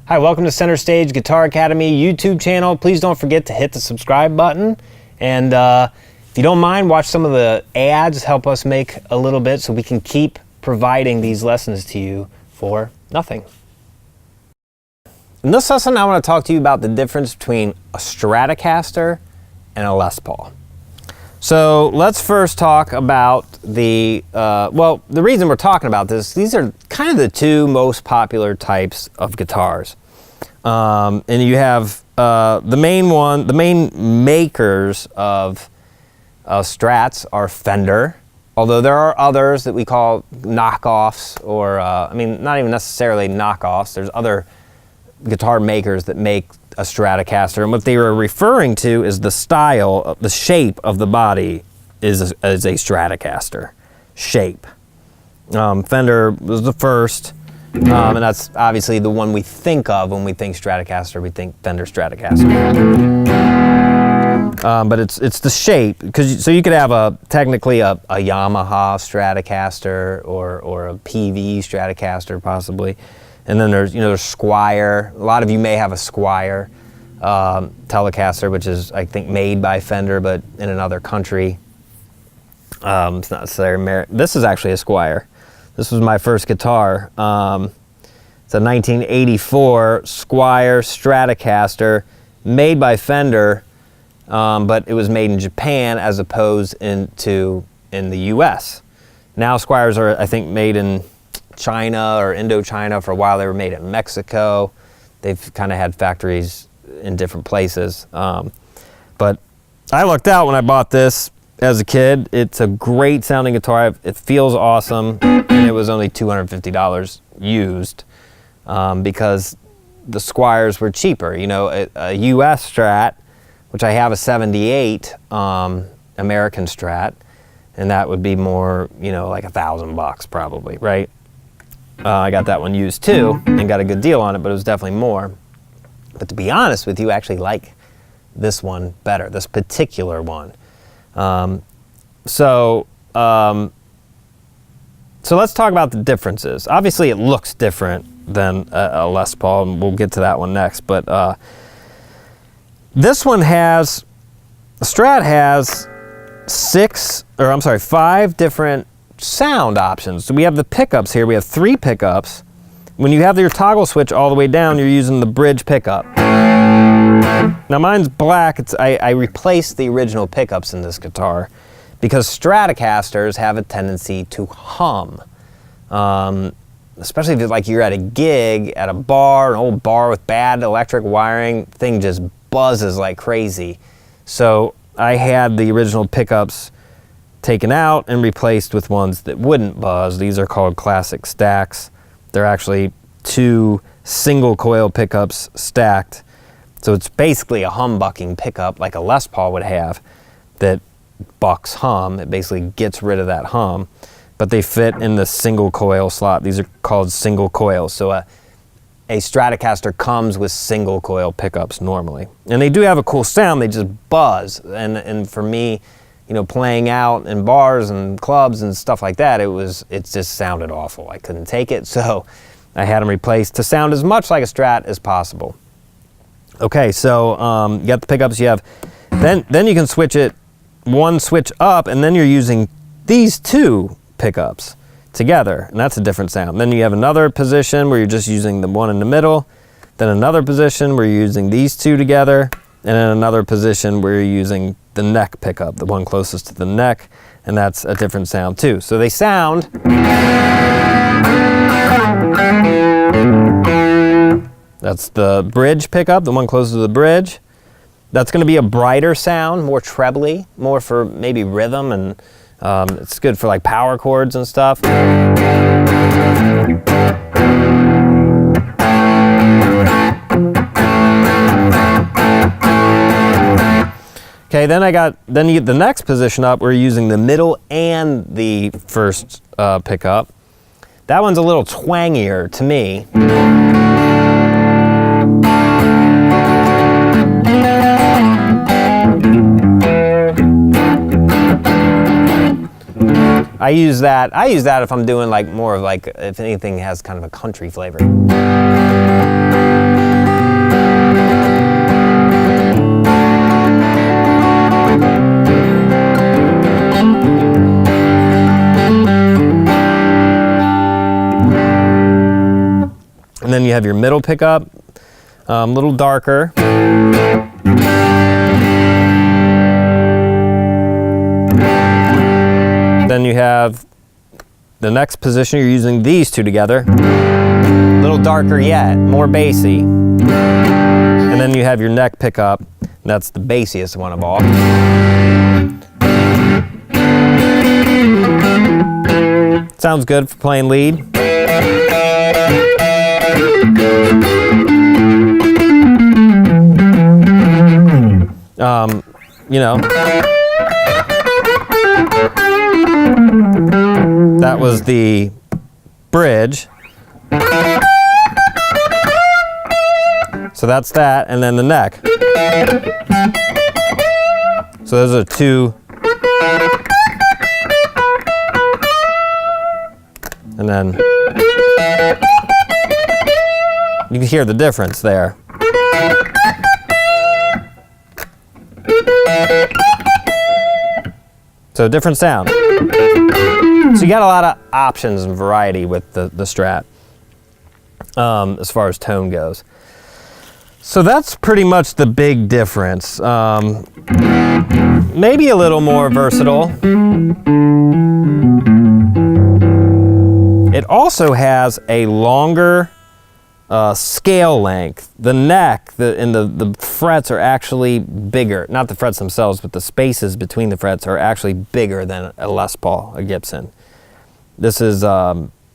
Hi, welcome to Center Stage Guitar Academy YouTube channel. Please don't forget to hit the subscribe button. And if you don't mind, watch some of the ads, help us make a little bit so we can keep providing these lessons to you for nothing. In this lesson, I want to talk to you about the difference between a Stratocaster and a Les Paul. So let's first talk about the reason we're talking about this, these are kind of the two most popular types of guitars. And you have the main makers of Strats are Fender, although there are others that we call knockoffs, or I mean, not even necessarily knockoffs. There's other guitar makers that make a Stratocaster, and what they were referring to is the style, the shape of the body is a Stratocaster shape. Fender was the first, and that's obviously the one we think of when we think Stratocaster. We think Fender Stratocaster. But it's the shape, so you could have technically a Yamaha Stratocaster or a PV Stratocaster possibly. And then there's Squire. A lot of you may have a Squire Telecaster, which is, I think, made by Fender, but in another country. It's not necessarily this is actually a Squire. This was my first guitar. It's a 1984 Squire Stratocaster, made by Fender, but it was made in Japan as opposed in the U.S. Now Squires are, I think, made in China or Indochina. For a while they were made in Mexico. They've kind of had factories in different places. But I lucked out when I bought this as a kid. It's a great sounding guitar. It feels awesome, and it was only $250 used because the Squires were cheaper. You know, a US Strat, which I have a 78 American Strat, and that would be more, you know, like $1,000 probably, right? I got that one used too and got a good deal on it, but it was definitely more. But to be honest with you, I actually like this one better, this particular one. So let's talk about the differences. Obviously it looks different than a Les Paul, and we'll get to that one next, but this one has, the Strat has 5 different sound options. So we have the pickups here. We have 3 pickups. When you have your toggle switch all the way down, you're using the bridge pickup. Now mine's black. I replaced the original pickups in this guitar because Stratocasters have a tendency to hum. Especially if you're at a gig, at a bar, an old bar with bad electric wiring, thing just buzzes like crazy. So I had the original pickups taken out and replaced with ones that wouldn't buzz. These are called classic stacks. They're actually 2 single coil pickups stacked. So it's basically a humbucking pickup like a Les Paul would have that bucks hum. It basically gets rid of that hum, but they fit in the single coil slot. These are called single coils. So a Stratocaster comes with single coil pickups normally. And they do have a cool sound, they just buzz. And for me, you know, playing out in bars and clubs and stuff like that, it just sounded awful. I couldn't take it, so I had them replaced to sound as much like a Strat as possible. Okay, so you got the pickups. You have then you can switch it one switch up, and then you're using these 2 pickups together, and that's a different sound. Then you have another position where you're just using the one in the middle, then another position where you're using these 2 together, and then another position where you're using the neck pickup, the one closest to the neck, and that's a different sound too. So they sound, that's the bridge pickup, the one closest to the bridge. That's going to be a brighter sound, more trebly, more for maybe rhythm, and it's good for like power chords and stuff. Okay, then you get the next position up. We're using the middle and the first pickup. That one's a little twangier to me. I use that if I'm doing like more of like, if anything has kind of a country flavor. then you have your middle pickup, a little darker. Then you have the next position, you're using these two together. A little darker yet, more bassy. And then you have your neck pickup. That's the bassiest one of all. Sounds good for playing lead. You know, that was the bridge. So that's that, and then the neck. So those are two. And then you can hear the difference there. So different sound. So you got a lot of options and variety with the Strat as far as tone goes. So that's pretty much the big difference. Maybe a little more versatile. It also has a longer scale length. The neck and the frets are actually bigger. Not the frets themselves, but the spaces between the frets are actually bigger than a Les Paul, a Gibson. This is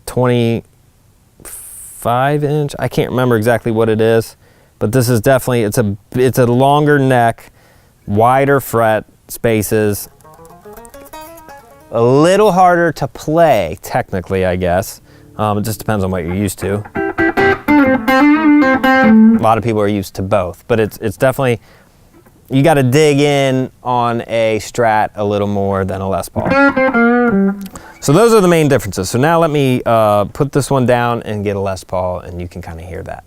25 inch. I can't remember exactly what it is, but this is definitely, it's a longer neck, wider fret spaces, a little harder to play technically, I guess. It just depends on what you're used to. A lot of people are used to both, but it's definitely, you got to dig in on a Strat a little more than a Les Paul. So those are the main differences. So now let me put this one down and get a Les Paul, and you can kind of hear that.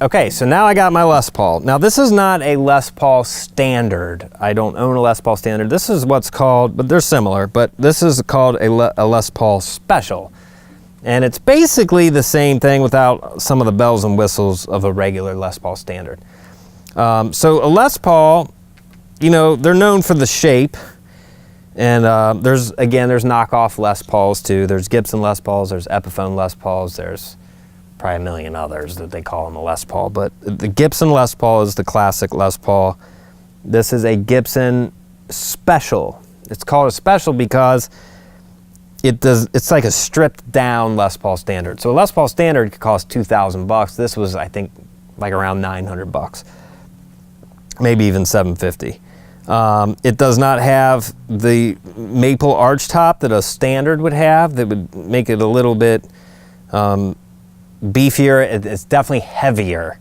Okay, so now I got my Les Paul. Now this is not a Les Paul standard. I don't own a Les Paul standard. This is what's called, but they're similar, but this is called a Les Paul Special. And it's basically the same thing without some of the bells and whistles of a regular Les Paul standard. So a Les Paul, you know, they're known for the shape. And there's knockoff Les Pauls too. There's Gibson Les Pauls, there's Epiphone Les Pauls, there's probably a million others that they call them a Les Paul. But the Gibson Les Paul is the classic Les Paul. This is a Gibson Special. It's called a Special because it's like a stripped down Les Paul standard. So a Les Paul standard could cost $2,000. This was, I think, like around $900, maybe even $750. It does not have the maple arch top that a standard would have. That would make it a little bit beefier. It's definitely heavier,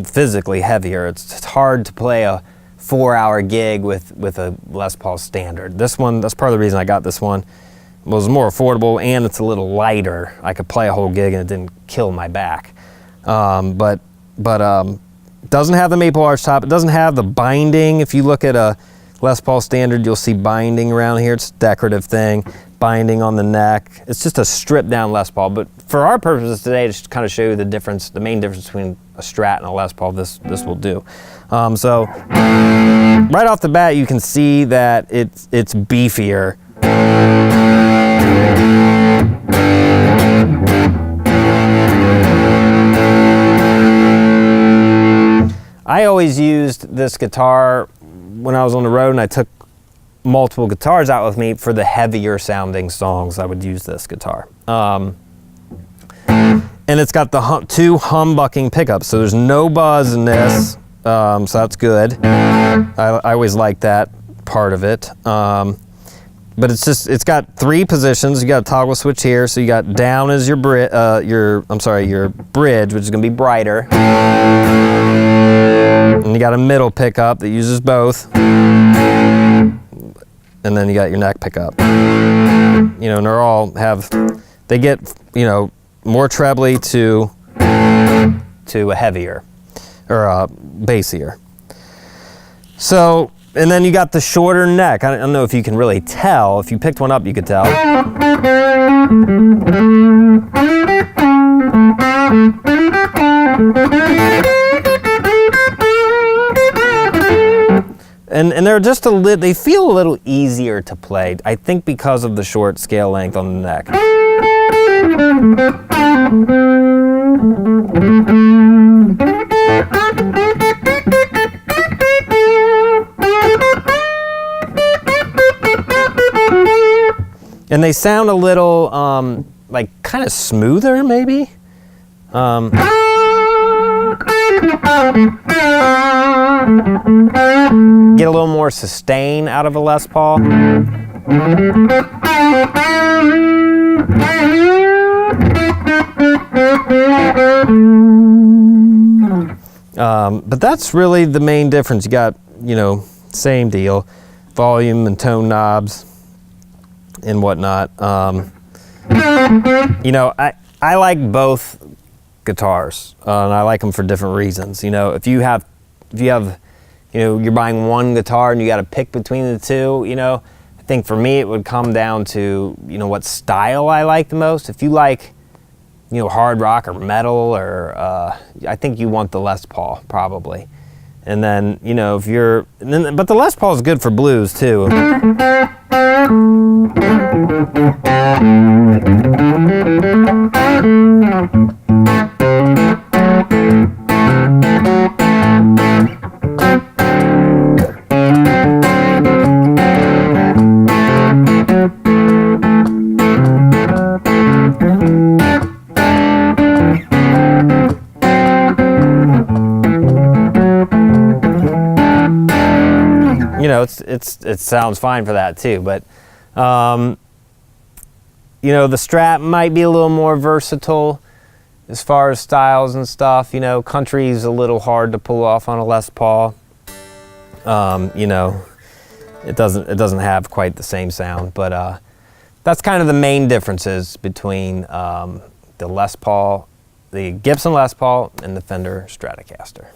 physically heavier. It's hard to play a 4-hour gig with a Les Paul standard. This one, that's part of the reason I got this one. It was more affordable, and it's a little lighter. I could play a whole gig and it didn't kill my back. But doesn't have the maple arch top. It doesn't have the binding. If you look at a Les Paul standard, you'll see binding around here. It's a decorative thing, binding on the neck. It's just a stripped down Les Paul. But for our purposes today, to kind of show you the difference, the main difference between a Strat and a Les Paul, this will do. So right off the bat, you can see that it's beefier. I always used this guitar when I was on the road, and I took multiple guitars out with me for the heavier sounding songs. I would use this guitar. And it's got the two humbucking pickups, so there's no buzz in this, so that's good. I always like that part of it. But it's got 3 positions. You got a toggle switch here, so you got down as your bridge, which is going to be brighter. And you got a middle pickup that uses both. And then you got your neck pickup. You know, and they get, you know, more trebly to a heavier or bassier. So, and then you got the shorter neck. I don't know if you can really tell. If you picked one up, you could tell. And they're just they feel a little easier to play, I think, because of the short scale length on the neck. And they sound a little, like, kind of smoother, maybe? Get a little more sustain out of a Les Paul. But that's really the main difference. You got, you know, same deal, volume and tone knobs and whatnot. You know, I like both guitars, and I like them for different reasons. You know, if you have, you know, you're buying one guitar and you got to pick between the two, you know, I think for me it would come down to, you know, what style I like the most. If you like, you know, hard rock or metal, or I think you want the Les Paul probably. And then, you know, if you're, but the Les Paul is good for blues too. You know, it sounds fine for that too, but you know, the Strat might be a little more versatile as far as styles and stuff. You know, country's a little hard to pull off on a Les Paul. You know, it doesn't have quite the same sound, but that's kind of the main differences between the Les Paul, the Gibson Les Paul, and the Fender Stratocaster.